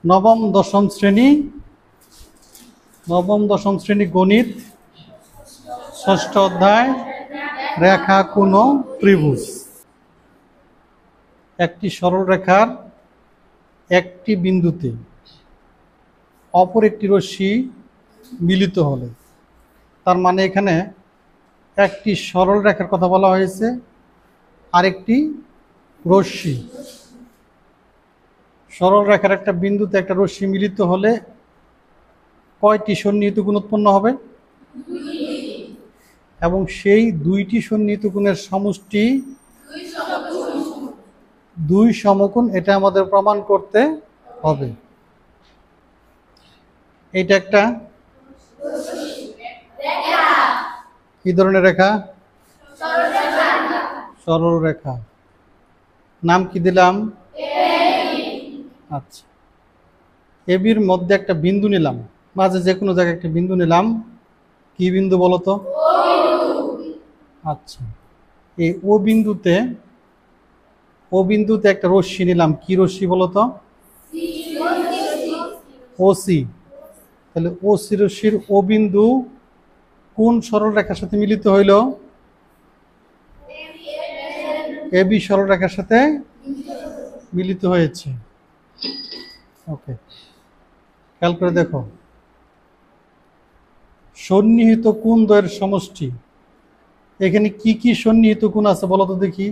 নবম দশম শ্রেণী গণিত ষষ্ঠ অধ্যায় রেখা কোণ ত্রিভুজ। একটি সরল রেখার একটি বিন্দুতে অপর একটি রশ্মি মিলিত হলে, তার মানে এখানে একটি সরল রেখার কথা বলা হয়েছে, আরেকটি রশ্মি। সরল রেখার একটা বিন্দুতে একটা রশ্মি মিলিত হলে কয়টি সন্নিহিত কোণ উৎপন্ন হবে? এবং সেই দুইটি সন্নিহিত কোণের সমষ্টি দুই সমকোণ, এটা আমাদের প্রমাণ করতে হবে। এটা একটা কি ধরনের রেখা? সরল রেখা। নাম কি দিলাম? আচ্ছা, এবির মধ্যে একটা বিন্দু নিলাম, মাঝে যে কোনো জায়গায় একটা বিন্দু নিলাম। কি বিন্দু বলতো? আচ্ছা, এই ও বিন্দুতে একটা রশ্মি নিলাম। কি রশ্মি বলতো? ওসি। তাহলে ওসি রশ্মির ও বিন্দু কোন সরল রেখার সাথে মিলিত হইল? এবি সরল রেখার সাথে মিলিত হয়েছে। ওকে, খেয়াল করে দেখো, সন্নিহিত কোণ দ্বয়ের সমষ্টি। এখানে কি কি সন্নিহিত কোণ আছে বলো তো দেখি?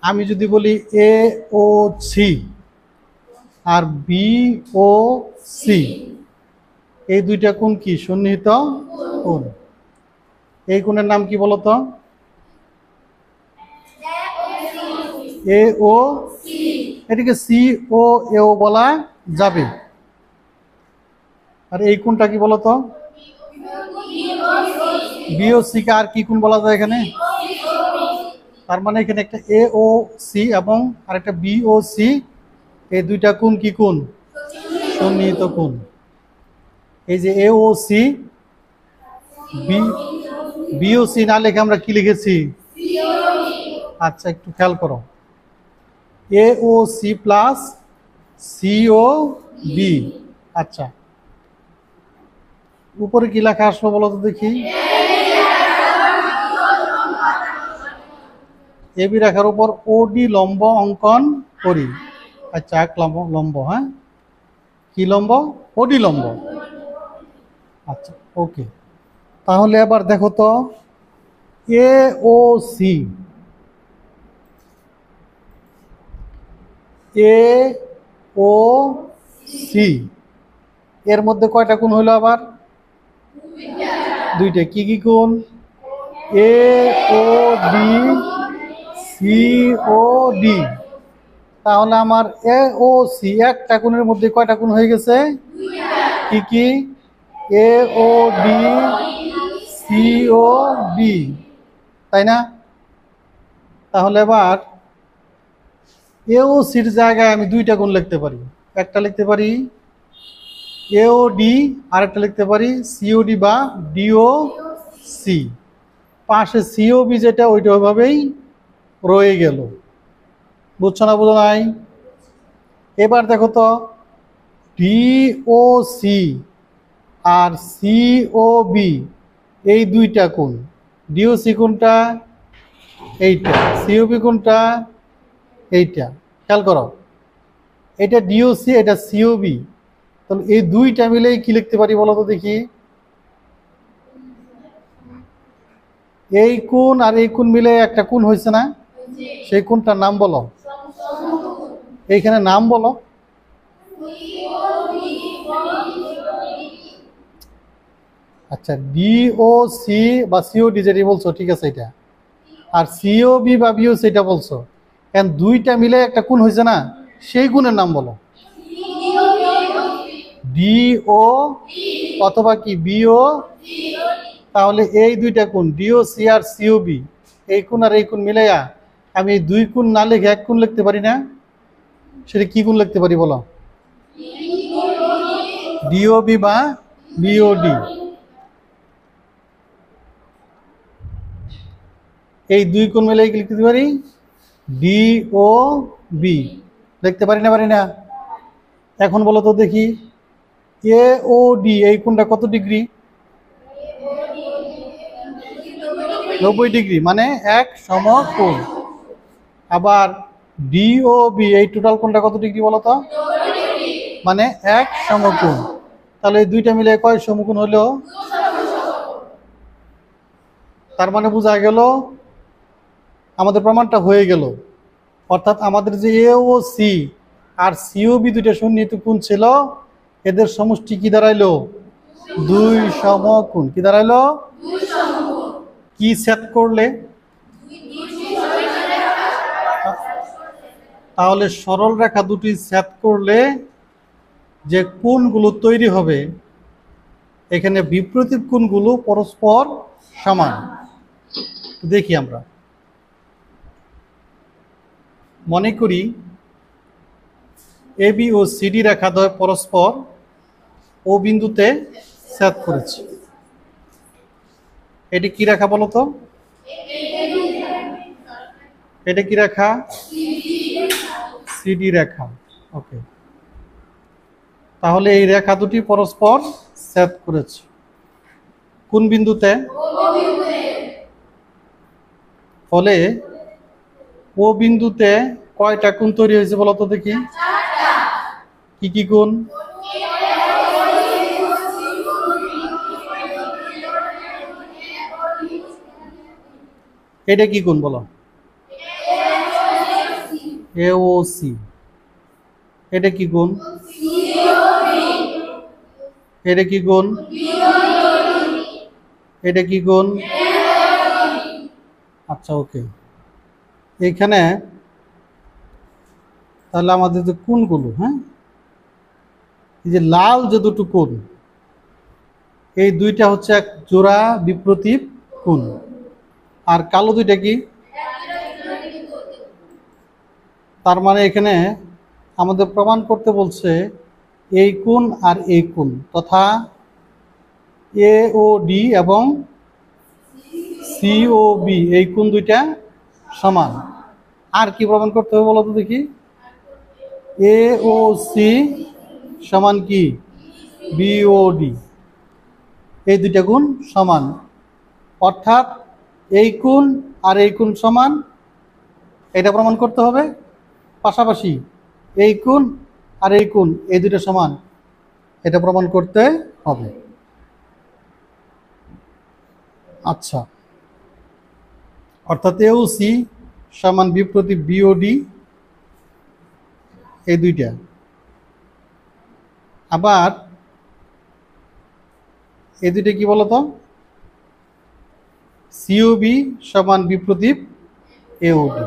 আমি যদি বলি এ ও সি আর বি ও সি, এই দুইটা কোণ কি সন্নিহিত কোণ? এই কোণের নাম কি বলতো? এ ও সি। এটাকে সি ও এও বলা যাবে। আর এই কোণটা কি বলতো? বি ও সি কে আর কি কোণ বলা যায় এখানে? তার মানে এখানে একটা এ ও সি এবং আরেকটা বি ও সি, এই দুইটা কোণ কি কোণ? সন্নিহিত কোণ। এই যে এ ও সি, বি ও সি না লিখে আমরা কি লিখেছি? আচ্ছা, একটু খেয়াল করো, এ ও সি প্লাস সি ও বি। আচ্ছা, উপরে কি লেখা আসলো বলো তো দেখি? এবি রেখার উপর ওডি লম্ব অঙ্কন করি। আচ্ছা, এক লম্ব, হ্যাঁ, কি লম্ব? ওডি লম্ব। আচ্ছা, ওকে। তাহলে এবার দেখো তো, এ ও সি, এ ও সি এর মধ্যে কয়টা কোণ হইলো আবার? দুইটা। কি কি কোণ? এ ও ডি, সি ও ডি। তাহলে আমার এ ও সি একটা কোণের মধ্যে কয়টা কোণ হয়ে গেছে? কি কি? এ ও ডি, সি ও ডি, তাই না? তাহলে এবার এ ও সির জায়গায় আমি দুইটা কোণ লিখতে পারি। একটা লিখতে পারি এ ও ডি, আর একটা লিখতে পারি সিও ডি বা ডিও সি। পাশে সিও বি যেটা, ওইটা ওইভাবেই রয়ে গেল। বুঝছো না? বুঝো নাই? এবার দেখো তো, ডিও সি আর সিও বি, এই দুইটা কোণ। ডিও সি কোণটা? এইটা। সিও বি কোণটা? এইটা। খেয়াল করো, এটা ডিও সি, এটা সিও বি। তাহলে এই দুইটা মিলেই কি লিখতে পারি বলো তো দেখি? এই কোণ আর এই কোণ মিলে একটা কোণ হয়েছে না? সেই কোণটার নাম বলো। এইখানে নাম বলো। আচ্ছা, ডিও সি বা সিও ডি যেটা বলছো, ঠিক আছে এটা। আর সিও বি বা বিও সেটা বলছো, এখন দুইটা মিলে একটা কোণ হয়েছে না? সেই কোণের নাম বলো। ডিও অথবা কি বিও। তাহলে এই দুইটা কোণ ডিও সি আর সিও বি, এই কোণ আর এই কোণ মিলাইয়া আমি দুই কোণ না লিখে এক কোণ লিখতে পারি না? সেটা কি কোণ লিখতে পারি বলো? ডিও বি বা বিও ডি। এই দুই কোণ মিলাই কি লিখতে পারি? ডি ও বি, দেখতে পারি না? এখন বলো তো দেখি, এ ও ডি এই কোণটা কত ডিগ্রি? 90 ডিগ্রি, মানে এক সমকোণ। আবার ডি ও বি এই টোটাল কোণটা কত ডিগ্রি বলো তো? মানে এক সমকোণ। তাহলে এই দুইটা মিলে কয় সমকোণ হলো? তার মানে বোঝা গেল আমাদের প্রমাণটা হয়ে গেল। অর্থাৎ আমাদের যে এ ও সি আর সিও বি দুইটা সন্নিহিত কোণ ছিল, এদের সমষ্টি কি দাঁড়াইলো? দুই সমকোণ। কি দাঁড়াইলো? কি সেট করলে? তাহলে সরল রেখা দুটি সেট করলে যে কোণগুলো তৈরি হবে, এখানে বিপরীত কোণগুলো পরস্পর সমান। দেখি আমরা, মনে করি এ বি ও সিডি রেখাদ্বয় পরস্পর ও বিন্দুতে ছেদ করেছে। এটি কি রেখা বলো তো? এটা কি রেখা? সিডি রেখা। ওকে, তাহলে এই রেখা দুটি পরস্পর ছেদ করেছে কোন বিন্দুতে? ফলে ও বিন্দুতে কয়টা কোণ তৈরি হয়েছে বলো তো দেখি? কি কি কোণ? এটা কি কোণ বলো? এ ও সি। এটা কি কোণ? এটা কি কোণ? এটা কি কোণ? আচ্ছা, ওকে। এইখানে তাহলে আমাদের যে কোণগুলো, হ্যাঁ, এই যে লাল যে দুটো কোণ, এই দুইটা হচ্ছে এক জোড়া বিপ্রতীপ কোণ। আর কালো দুইটা কি? তার মানে এখানে আমাদের প্রমাণ করতে বলছে এই কোণ আর এই কোণ তথা এ ও ডি এবং সি ও বি এই কোণ দুইটা সমান। আর কি প্রমাণ করতে হবে বলো তো দেখি? এ ও সি সমান কি? বি ও ডি, এই দুইটা কোণ সমান। অর্থাৎ এই কোণ আর এই কোণ সমান, এটা প্রমাণ করতে হবে। পাশাপাশি এই কোণ আর এই কোণ এই দুটো সমান, এটা প্রমাণ করতে হবে। আচ্ছা, অর্থাৎ এও সি সমান বিপ্রতীপ বিওডি, এই দুইটা। আবার এই দুইটা কি বলতো? সিওবি সমান বিপ্রতীপ এওডি।